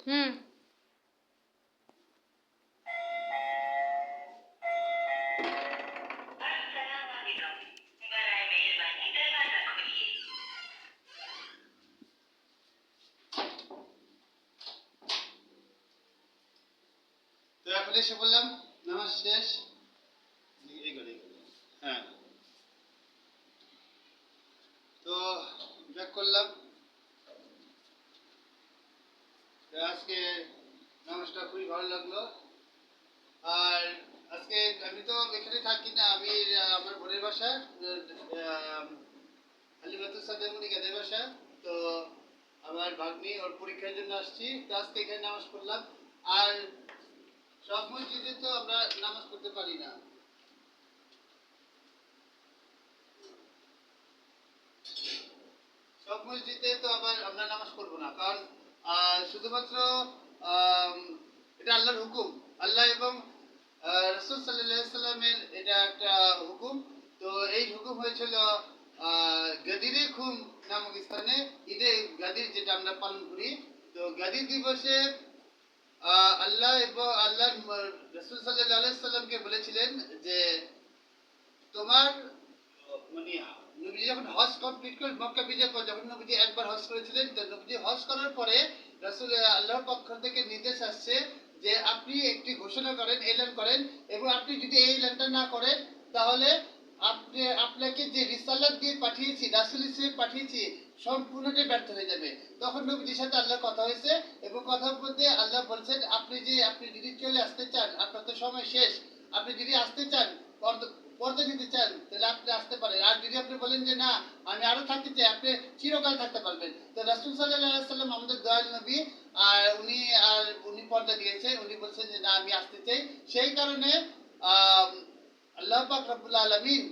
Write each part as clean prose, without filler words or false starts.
হুম। তো এখন এসে বললাম নামাজ শেষ, হ্যাঁ। তো ব্যাক করলাম। আজকে নামাজটা খুবই ভালো লাগলো। আর আজকে আমি তো এখানে থাকি না, আমি আমার বোনের বাসা হালিমাতুর সাদেমুনি গাদের বাসা। তো আমার ভাগ্নি ওর পরীক্ষার জন্য আসছি, তো আজকে এখানে নামাজ পড়লাম। আর সব মসজিদে তো আমরা নামাজ পড়তে পারি না, সব মসজিদে তো আবার আমরা নামাজ পড়বো না, কারণ শুধুমাত্র আম, এটা আল্লাহর হুকুম। আল্লাহ এবং রাসূল সাল্লাল্লাহু আলাইহি সাল্লামের এটা একটা হুকুম। তো এই হুকুম হয়েছিল গাদিরে খুম নামক স্থানে, ঈদে গাদির যেটা আমরা পালন করি। তো গাদির দিবসে আল্লাহ এবং আল্লাহ রাসূল সাল্লাল্লাহু আলাইহি সাল্লামকে বলেছিলেন যে তোমার মানে নবীজি যখন হজ কমপ্লিট করে মক্কা বিজয় পর, যখন নবীজি একবার হজ করেছিলেন, তো নবীজি হজ করার পরে রাসূল আল্লাহর পক্ষ থেকে নির্দেশ আসছে যে আপনি একটি ঘোষণা করেন, এলান করেন, এবং আপনি যদি এই এলানটা না করেন তাহলে আপনাকে যে রিসালাত দিয়ে পাঠিয়েছি, রাসূল হিসেবে পাঠিয়েছি, সম্পূর্ণটাই ব্যর্থ হয়ে যাবে। তখন নবীজির সাথে আল্লাহ কথা হয়েছে, এবং কথার মধ্যে আল্লাহ বলছেন আপনি যদি চলে আসতে চান, আপনার তো সময় শেষ, আপনি যদি আসতে চান, পর্দা নিতে চান, তাহলে আপনি আসতে পারেন। আর যদি আপনি বলেন যে না আমি আরো থাকতে চাই, আপনি চিরকাল থাকতে পারবেন। তো রাসূল সাল্লাল্লাহু আলাইহি সাল্লাম আমাদের দয়াল নবী, আর উনি পর্দা দিয়েছেন, উনি বলছেন যে না আমি আসতে চাই। সেই কারণে আল্লাহ পাক রব্বুল আলামিন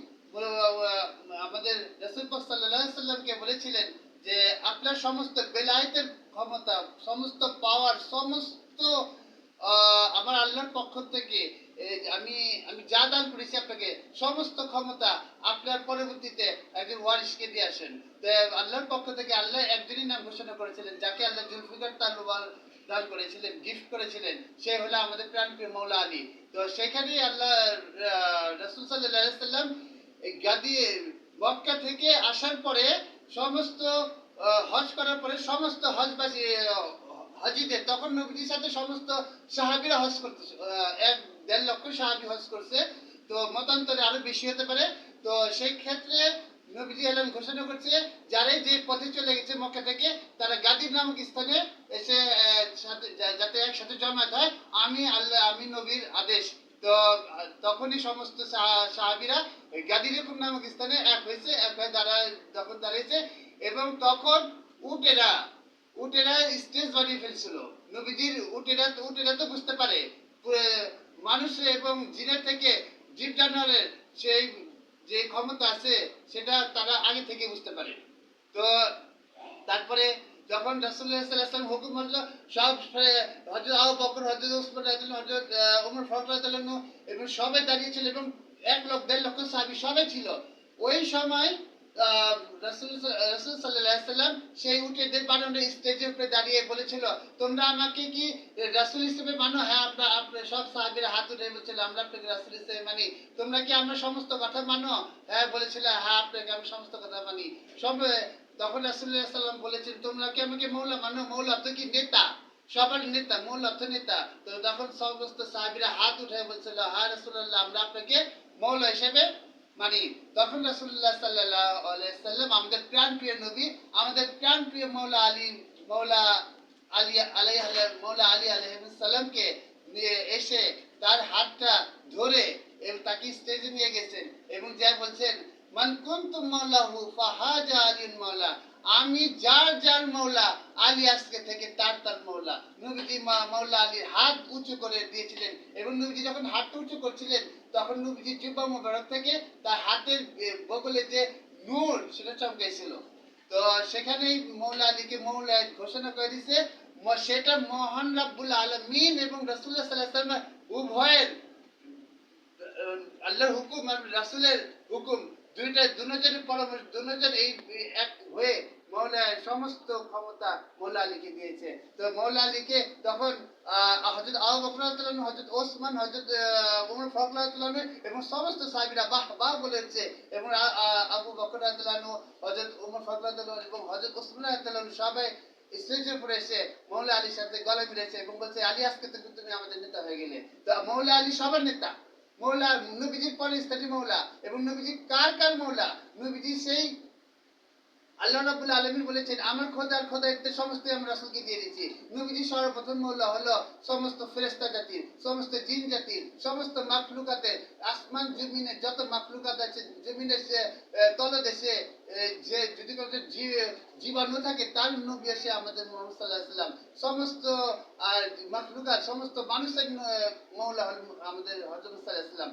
আমাদের রাসূল পাক সাল্লাল্লাহু আলাইহি সাল্লামকে বলেছিলেন যে আপনার সমস্ত বেলায়েতের ক্ষমতা, সমস্ত পাওয়ার, সমস্ত আমার আল্লাহর পক্ষ থেকে আমি আমি যা দান করেছি আপনাকে, সমস্ত ক্ষমতা আপনার পরবর্তীতে একজন ওয়ারিসকে দিয়ে আসেন। তো আল্লাহর পক্ষ থেকে আল্লাহ একজনই নাম ঘোষণা করেছিলেন, যাকে আল্লাহ জুলফিকার তালুয়ার দান করেছিলেন, গিফট করেছিলেন, সে হলো আমাদের প্রাণপ্রিয় মৌলা আলী। তো সেখানেই আল্লাহ রাসূল সাল্লাল্লাহু আলাইহি সাল্লাম গাদি মক্কা থেকে আসার পরে সমস্ত হজ করার পরে সমস্ত হজবাসী হাজিদের, তখন নবীজির সাথে সমস্ত সাহাবীরা হজ করতে 1.5 লক্ষ সাহাবী হজ করছে। তো মতান্তরে আরো বেশি হতে পারে। তো সেই ক্ষেত্রে নবীজি এলান ঘোষণা করছে যারাই যে পথে চলে গেছে মক্কা থেকে, তারা গাদির নামক স্থানে এসে যাতে একসাথে জমায়েত হয়, আমি নবীর আদেশ। তো তখনই সমস্ত সাহাবীরা গাদির নামক স্থানে এক হয়েছে, এক হয়ে তখন দাঁড়িয়েছে, এবং তখন উটেরা উটেরা স্টেজ বানিয়ে ফেলছিল। নবীজির উটেরা তো বুঝতে পারে মানুষ এবং জিনের থেকে জীব জানোয়ারের সেই যে ক্ষমতা আছে সেটা তারা আগে থেকে বুঝতে পারে। তো তারপরে যখন রাসূলুল্লাহ সাল্লাল্লাহু আলাইহি ওয়াসাল্লাম হুকুম হলো, সব হযরত আবু বকর, হযরত ওসমান রাদিয়াল্লাহু আনহু, হযরত ওমর ফারুক রাদিয়াল্লাহু আনহু, এবং সবাই দাঁড়িয়েছিল, এবং 1 লক্ষ 1.5 লক্ষ সাহাবী সবাই ছিল। ওই সময় রাসূল সাল্লাল্লাহু আলাইহি সাল্লাম সেই উটেদের বানানো স্টেজের উপরে দাঁড়িয়ে বলেছিল, তোমরা আমাকে কি রাসূল হিসেবে মানো? হ্যাঁ, আপনারা সব সাহাবীরা হাত উঠে বলছিল আমরা আপনাকে রাসূল হিসেবে মানি। তোমরা কি আমরা সমস্ত কথা মানো? হ্যাঁ বলেছিল, হ্যাঁ আপনাকে আমি সমস্ত কথা মানি। সব তখন রাসূলুল্লাহ সাল্লাম বলেছেন, তোমরা কি আমাকে মৌলা মানো? মৌলা তো কি নেতা, সবার নেতা, মৌলা তো নেতা। তো তখন সমস্ত সাহাবীরা হাত উঠে বলছিল, হ্যাঁ রাসূলুল্লাহ আমরা আপনাকে মৌলা হিসেবে মানি। তখন রাসূলুল্লাহ সাল্লাল্লাহু আলাইহি সাল্লাম আমাদের প্রাণপ্রিয় নবী, আমাদের প্রাণপ্রিয় মৌলা মৌলা আলী আলাইহিস সালামকে নিয়ে এসে তার হাতটা ধরে এবং তাকে স্টেজে নিয়ে গেছেন, এবং যা বলছেন মান কুনতু মাওলাহু ফাহাজা আলীন মাওলা, আমি যার যার মৌলা, আলী আজকে থেকে তার মৌলা। নবীজি মৌলা আলীর হাত উঁচু করে দিয়েছিলেন, এবং নবীজি যখন হাতটা উঁচু করছিলেন তখন নবীজির জিহ্বা মোবারক থেকে তার হাতের বগলে যে নূর সেটা চমকাইছিল। তো সেখানেই মৌলা আলীকে মৌলা ঘোষণা করে দিয়েছে। সেটা মহান রাব্বুল আলামিন এবং রাসূলুল্লাহ সাল্লাল্লাহু আলাইহি ওয়াসাল্লাম উভয়ের আল্লাহর হুকুম আর রাসূলের হুকুম, দুজনের পরামর্শ, দুজন এই এক হয়ে মৌলা সমস্ত ক্ষমতা মৌলা আলীকে দিয়েছে। তো মৌলা আলীকে তখন হযরত আবু বকর রাদিয়াল্লাহু আনহু, হযরত ওসমান, হযরত ওমর ফারুক রাদিয়াল্লাহু আনহু এবং সমস্ত সাহাবীরা বাহ বাহ বলেছে। এবং আবু বকর রাদিয়াল্লাহু আনহু, হযরত ওমর ফারুক রাদিয়াল্লাহু আনহু এবং হযরত ওসমান রাদিয়াল্লাহু আনহু সবাই স্টেজের উপরে এসে মৌলা আলীর সাথে গলা মিলেছে এবং বলছে, আলী আজকে থেকে তুমি আমাদের নেতা হয়ে গেলে। তো মৌলা আলী সবার নেতা। মৌলা নবীজির পরে স্থায়ী মৌলা। এবং নবীজি কার কার মৌলা? নবীজি সেই আল্লাহ রাব্বুল আলামিন বলেছেন, আমার খোদার খোদাইতে সমস্ত আমি রাসূলকে দিয়ে দিয়েছি। নবীজি সর্বপ্রথম মৌলা হলো সমস্ত ফেরেশতা জাতির, সমস্ত জিন জাতির, সমস্ত মাখলুকাতের। আসমান জমিনে যত মাখলুকাত আছে, জমিনের তলদেশে যে যদি কোনো জীবাণু থাকে, তার নবী এসে আমাদের মুহাম্মদ সাল্লাল্লাহু আলাইহি ওয়াসাল্লাম। সমস্ত মাখলুকাত, সমস্ত মানুষের মৌলা হল আমাদের হযরত সাল্লাল্লাহু আলাইহি ওয়াসাল্লাম।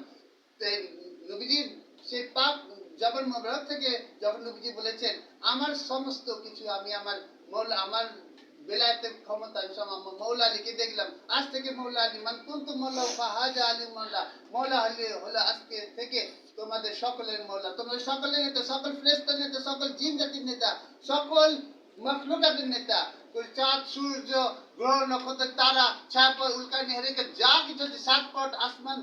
নবীজির সেই পাক জবান মোবারক থেকে যখন নবীজি বলেছেন, আমার সমস্ত কিছু আমি আমার মৌলা, আমার বেলায়েতের ক্ষমতা আমি মৌলা আলীকে দেখলাম। আজ থেকে মৌলা আলী মান কুনতু মৌলা ফাহাজা আলী মৌলা। মৌলা আলী হলো আজকে থেকে তোমাদের সকলের মৌলা, তোমাদের সকলের নেতা, সকল ফেরেশতার নেতা, সকল জিন জাতির নেতা, সকল মখলুকাতের নেতা। চাঁদ, সূর্য, গ্রহ, নক্ষত্র, তারা, ছায়া, উল্কা, নিহারিকা, যা কিছু আছে, সাত পট আসমান,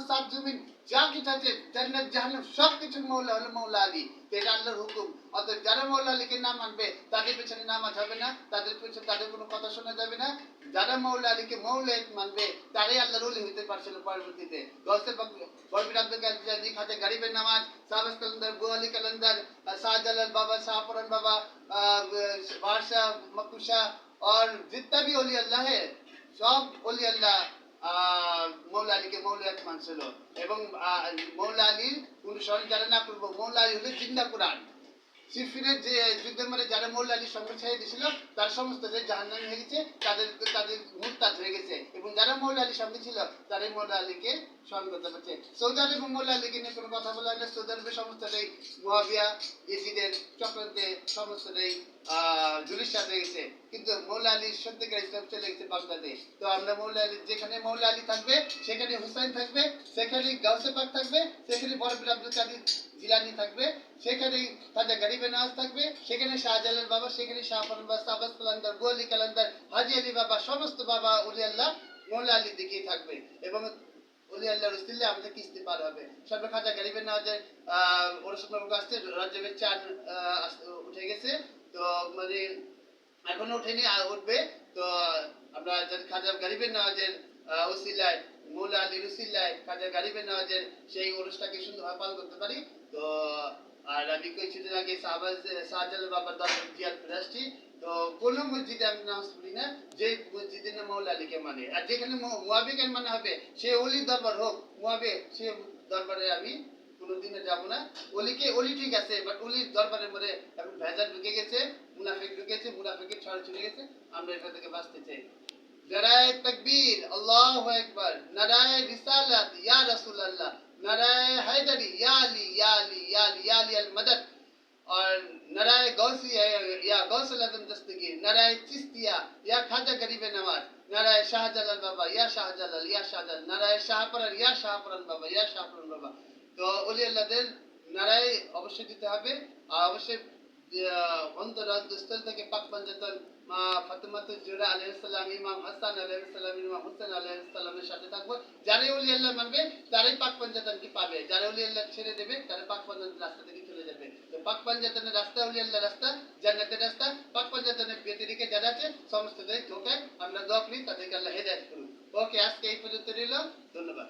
সাত জমিন, যা কিছু আছে, জান্নাত জাহান্নাম, সবকিছুর মৌলা হলো মৌলা আলী। এটা আল্লাহর হুকুম। অতএব যারা মৌলা আলীকে না মানবে, তাদের পেছনে নামাজ হবে না, তাদের পেছনে তাদের কোনো কথা শোনা যাবে না। যারা মৌলা আলীকে মৌলায়েত মানবে, তারাই আল্লাহর ওলি হইতে পারছিল পরবর্তীতে। গৌসে পাক বরবির আব্দুল কাদের জিলানী, খাজা গরিবের নামাজ, সাবাস কালান্দার, বুয়ালি কালান্দার, শাহজালাল বাবা, শাহপুরান বাবা, বাদশাহ মকুশা और जितना भी ओली अल्लाह है, सब ओली अल्लाह মৌলা আলীকে মৌলায়াত মানছিল। এবং মৌলা আলীর অনুসরণ যারা না করবো, মৌলা আলী হলো জিন্দা কোরআন। সিফিনের যে যুদ্ধের মধ্যে যারা মৌলা আলীর সঙ্গে ছেড়ে দিয়েছিল, তার সমস্ত যে জাহান্নামী হয়ে গেছে, তাদের মুরতাদ হয়ে গেছে। এবং যারা মৌলা আলীর সঙ্গে ছিল, তারাই মৌলা আলীকে স্মরণ করতে পারছে। সৌদি আরব এবং মৌলা আলীকে নিয়ে কোনো কথা বলা হয় না। সৌদি আরবের সমস্তটাই মুয়াবিয়া ইজিদের চক্রান্তে সমস্তটাই জুলিশাত হয়ে গেছে। কিন্তু মৌলা আলীর সত্যিকার ইসলাম চলে গেছে বাগদাদে। তো আমরা মৌলা আলী, যেখানে মৌলা আলী থাকবে সেখানে হুসাইন থাকবে, সেখানে গাউসে পাক থাকবে, সেখানে বরবির আব্দুল কাদের জিলানী থাকবে, সেখানে খাজা গরিবের নওয়াজ থাকবে, সেখানে শাহজালাল বাবা, সেখানে শাহপুরান বাবা, সাবাস কালান্দার, বুয়ালি কালান্দার, হাজি আলী বাবা, সমস্ত বাবা ওলি আল্লাহ মৌলা আলীর দিকেই থাকবে। এবং ওলি আল্লাহর উসিলে আমাদের কিস্তি পার হবে। সর্বে খাজা গরিবের নওয়াজের ওরসুল আসছে, রজবের চাঁদ উঠে গেছে। তো মানে এখনো উঠেনি, উঠবে। তো আমরা খাজা গরিবের নওয়াজের উসিলায়, মৌলা আলীর উসিলায় খাজা গরিবের নওয়াজের সেই অনুষ্ঠানকে সুন্দরভাবে পালন করতে পারি। তো আর আমি কিছুদিন আগে শাহজালাল বাবার দরবার জিয়ারত করে আসছি। তো কোনো মসজিদে আমি নামাজ পড়ি না যে মসজিদে না মৌলা আলীকে মানে। আর যেখানে মুয়াবিকে মানে হবে, সে অলির দরবার হোক, মুয়াবে, সে দরবারে আমি কোনোদিনও যাব না। অলি ঠিক আছে, বাট অলির দরবারের মধ্যে এখন ভেজাল ঢুকে গেছে, মুনাফিক ঢুকেছে, মুনাফিকের ছড়া চলে গেছে। আমরা এটা থেকে বাঁচতে চাই। নারায়ে তাকবীর, আল্লাহু আকবার, নারায়ে রিসালাত, ইয়া রাসূলুল্লাহ, নারায়ে হায়দারি, ইয়া আলী, ইয়া আলী, ইয়া আলী, ইয়া আলী আল মদদ। और नाराय गौसी या गौसल आजम दस्तगीर, नाराय चिश्तिया या खाजा गरीब नवाज, नाराय शाहजालाल बाबा या शाहजालाल या शाहजालाल, नाराय शाहपुरान या शाहपुरान बाबा या शाहपुरान बाबा। তো ওলি আল্লাহদের নারায় অবশ্যই দিতে হবে। আর অবশ্যই অন্তরালস্থল থেকে পাক পাঞ্জাতন মা ফাতেমাতুজ জোহরা আলাইহিস সালাম, ইমাম হাসান আলাইহিস সালাম, ইমাম হুসাইন আলাইহিস সালামের সাথে থাকবো। যারাই ওলি আল্লাহ মানবে, তারাই পাক পাঞ্জাতন কি পাবে। যারা ওলি আল্লাহ ছেড়ে দেবে, তারা পাক পাঞ্জাতন রাস্তা থেকে চলে যাবে। তো পাক পাঞ্জাতনের রাস্তা ওলি আল্লাহ রাস্তা, জান্নাতের রাস্তা। পাক পাঞ্জাতনের ব্যতিরিকে যারা আছে সমস্তদের ধোকায় আমরা দোয়া করি, তাদেরকে আল্লাহ হেদায়েত করুন। ওকে, আজকে এই পর্যন্ত রইল। ধন্যবাদ।